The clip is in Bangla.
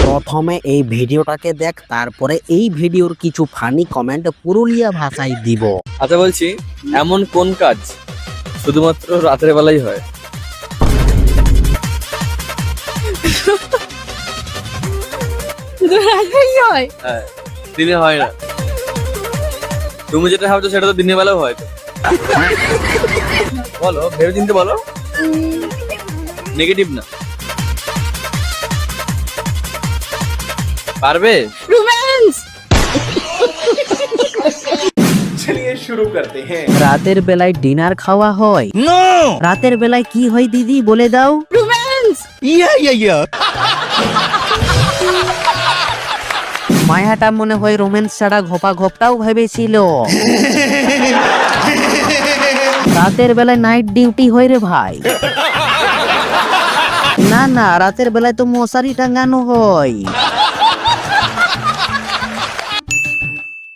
প্রথমে এই ভিডিওটাকে দেখ, তারপরে এই ভিডিওর কিছু ফানি কমেন্ট পুরুলিয়া ভাষায় দিব। আচ্ছা বলছি, এমন কোন কাজ শুধুমাত্র রাতের বেলায় হয়? শুধু রাতেই হয়? হ্যাঁ, দিনে হয় না। তুমি যেটা ভাবছো সেটা তো দিনের বেলাও হয় তো। বলো, ভেবে চিনতে বলো, নেগেটিভ না। পারবে? রোম্যান্স। चलिए शुरू करते हैं। রাতের বেলায় ডিনার খাওয়া হয়? রাতের বেলায় কি হয় দিদি বলে দাও। রোম্যান্স। মায়াটা মনে হয় রোম্যান্স ছাড়া ঘপা ঘপটাও ভেবেছিল। রাতের বেলায় নাইট ডিউটি হয় রে ভাই। না না, রাতের বেলায় তো মশারি টাঙানো হয়।